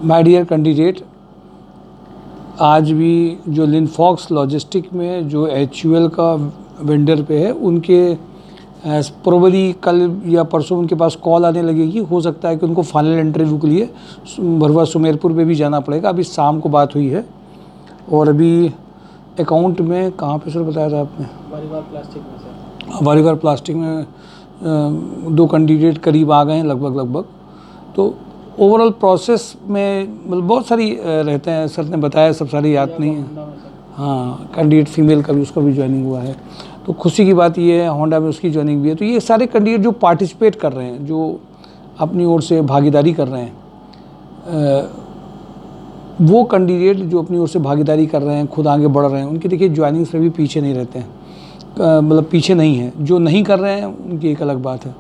My dear candidate, आज भी जो लिनफॉक्स लॉजिस्टिक में जो HUL का वेंडर पे है, उनके प्रोबली कल या परसों उनके पास कॉल आने लगेगी। हो सकता है कि उनको फाइनल इंटरव्यू के लिए भरवा सुमेरपुर पे भी जाना पड़ेगा। अभी शाम को बात हुई है। और अभी अकाउंट में कहाँ पे सर बताया था आपने? वारीवार प्लास्टिक में सर। वारीवार प्लास्टिक में 2 कैंडिडेट करीब आ गए हैं लगभग। तो ओवरऑल प्रोसेस में मतलब बहुत सारी रहते हैं। सर ने बताया, सब सारी याद नहीं है। हाँ, कैंडिडेट फीमेल का भी, उसका भी ज्वाइनिंग हुआ है। तो खुशी की बात ये है, होंडा में उसकी ज्वाइनिंग भी है। तो ये सारे कैंडिडेट जो पार्टिसिपेट कर रहे हैं, जो अपनी ओर से भागीदारी कर रहे हैं, वो कैंडिडेट जो अपनी ओर से भागीदारी कर रहे हैं, खुद आगे बढ़ रहे हैं, उनकी देखिए ज्वाइनिंग से भी पीछे नहीं रहते हैं। मतलब पीछे नहीं है। जो नहीं कर रहे हैं उनकी एक अलग बात है।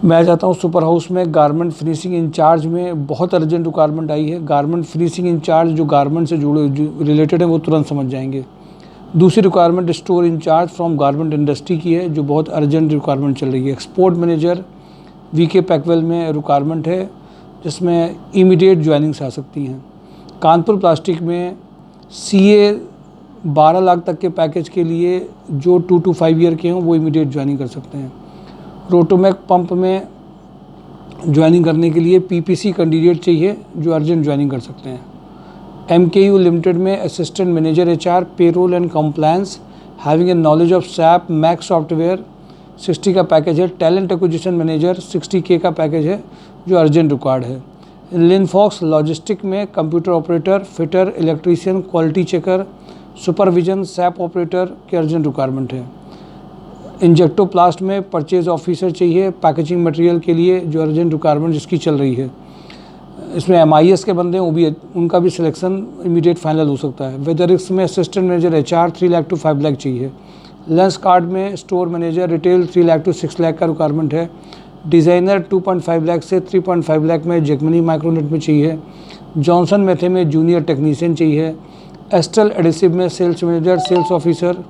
मैं चाहता हूँ सुपर हाउस में गारमेंट फिनिशिंग इंचार्ज में बहुत अर्जेंट रिक्वायरमेंट आई है। गारमेंट फिनिशिंग इंचार्ज जो गारमेंट से जुड़े रिलेटेड है वो तुरंत समझ जाएंगे। दूसरी requirement store incharge from garment industry की है, जो बहुत अर्जेंट रिक्वायरमेंट चल रही है। एक्सपोर्ट मैनेजर VK पैकवेल में रिक्वायरमेंट है, जिसमें इमीडिएट ज्वाइनिंग्स आ सकती हैं। कानपुर प्लास्टिक में CA 12 लाख तक के पैकेज के लिए जो 2 to 5 ईयर के हों वो इमीडिएट ज्वाइनिंग कर सकते हैं। रोटोमैक पंप में ज्वाइनिंग करने के लिए PPC कैंडिडेट चाहिए, जो अर्जेंट ज्वाइनिंग कर सकते हैं। MKU लिमिटेड में assistant manager HR payroll and compliance having a knowledge of SAP max software 60 का पैकेज है। टैलेंट एक्विजिशन मैनेजर 60K का पैकेज है, जो अर्जेंट रिक्वायर्ड है। लिनफॉक्स लॉजिस्टिक में computer operator, fitter, electrician, quality checker, supervision, SAP operator के urgent requirement है। इंजेक्टोप्लास्ट में परचेज ऑफिसर चाहिए पैकेजिंग मटेरियल के लिए, जो अर्जेंट रिक्वायरमेंट जिसकी चल रही है। इसमें MIS के बंदे हैं, वो भी, उनका भी सिलेक्शन इमीडिएट फाइनल हो सकता है। वेदरिक्स में assistant manager HR 3 lakh to 5 lakh चाहिए। लेंस कार्ड में store manager retail 3 lakh to 6 lakh का रिक्वायरमेंट है। डिज़ाइनर 2.5 लाख से 3.5 लाख में जेकमनी माइक्रोनेट में चाहिए। जॉनसन मैथे में जूनियर टेक्नीशियन चाहिए। एस्टल एडिसिव में sales manager, sales officer,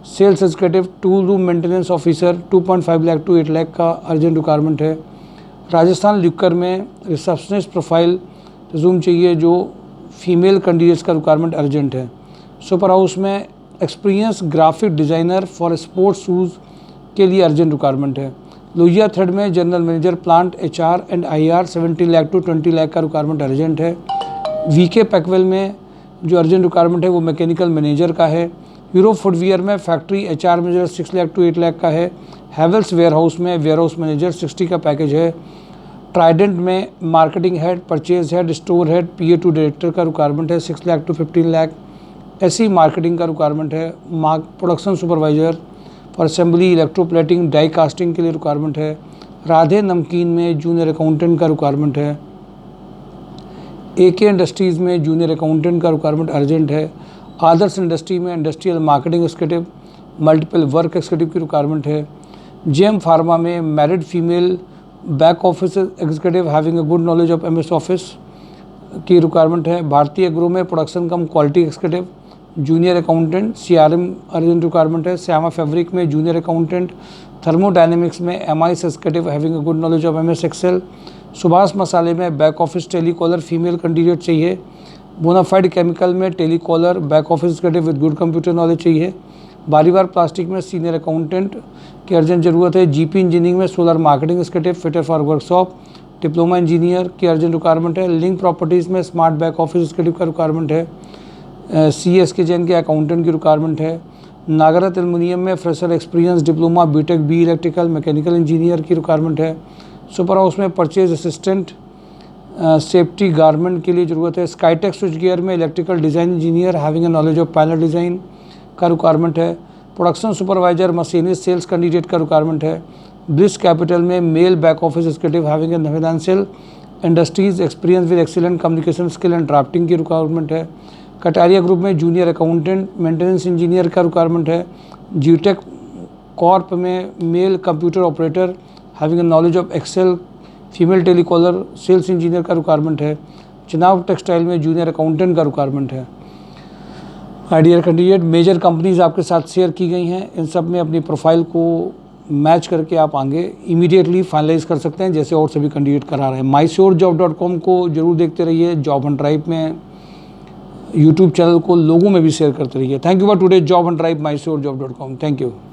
sales executive, tool room maintenance officer 2.5 lakh to 8 lakh का अर्जेंट रिक्वायरमेंट है। राजस्थान ल्यूकर में रिसेप्शनिस्ट प्रोफाइल रिज्यूम चाहिए, जो फीमेल कैंडिडेट्स का रिक्वायरमेंट अर्जेंट है। सुपर हाउस में experience graphic designer for sports shoes के लिए अर्जेंट रिक्वायरमेंट है। लोहिया थ्रेड में general manager plant HR and IR 70 lakh to 20 lakh का रिक्वायरमेंट अर्जेंट है। VK पैकवेल में जो अर्जेंट रिक्वायरमेंट है वो मैकेनिकल मैनेजर का है। यूरो फुटवियर में factory HR manager 6 lakh to 8 lakh का है। हैवेल्स वेयरहाउस में वेयरहाउस मैनेजर 60 का पैकेज है। ट्राइडेंट में marketing head, purchase head, store head, PA2 director का रिक्वायरमेंट है 6 लाख to 15 लाख। ऐसी मार्केटिंग का रिक्वायरमेंट है। Production supervisor for assembly, electroplating, die casting के लिए रिक्वायरमेंट है। राधे नमकीन में जूनियर अकाउंटेंट का रिक्वायरमेंट है। AK इंडस्ट्रीज़ में जूनियर अकाउंटेंट का रिक्वायरमेंट अर्जेंट है। आदर्श इंडस्ट्री में industrial marketing executive, multiple work executive की रिक्वायरमेंट है। JM फार्मा में married female back office executive having a good knowledge of MS office की रिक्वायरमेंट है। भारतीय एग्रो में production cum quality executive, junior accountant, CRM urgent requirement है। Shyama fabric में junior accountant, thermodynamics में MIS executive having a good knowledge of MS excel. Subhash मसाले में back office telecaller female candidate चाहिए। Bonafide chemical में telecaller back office executive with good computer knowledge चाहिए। Bariwar plastic में senior accountant की urgent जरूरत है। GP इंजीनियरिंग में solar marketing executive, fitter for workshop, diploma engineer की अर्जेंट रिक्वायरमेंट है। लिंक प्रॉपर्टीज़ में स्मार्ट बैक ऑफिस एग्जीक्यूटिव का रिक्वायरमेंट है। CSK जैन के अकाउंटेंट की रिक्वायरमेंट है। नागरत एल्युमिनियम में fresher experience diploma BTech B electrical mechanical engineer की रिक्वायरमेंट है। सुपर हाउस में परचेज असिस्टेंट सेफ्टी गारमेंट के लिए ज़रूरत है। स्काईटेक स्विच गियर में electrical design engineer having a knowledge of panel design का रिक्वायरमेंट है। Production supervisor machinist sales candidate का रिक्वायरमेंट है। ब्लिस कैपिटल में male back office executive having A financial industries experience with excellent communication skill and drafting की requirement है। Kataria group में junior accountant maintenance engineer का requirement है। जीटेक कॉर्प में male computer operator having a knowledge of excel female telecaller sales engineer का requirement है। चुनाव टेक्सटाइल में जूनियर अकाउंटेंट का रिक्वायरमेंट है। डियर कैंडिडेट, मेजर कंपनीज आपके साथ शेयर की गई हैं। इन सब में अपनी प्रोफाइल को मैच करके आप आगे इमीडिएटली फाइनलाइज कर सकते हैं, जैसे और सभी कैंडिडेट करा रहे हैं। mysurejob.com को जरूर देखते रहिए, जॉब हंट ड्राइव में यूट्यूब चैनल को लोगों में भी शेयर करते रहिए। Thank you for today job Hunt drive mysurejob.com। Thank you.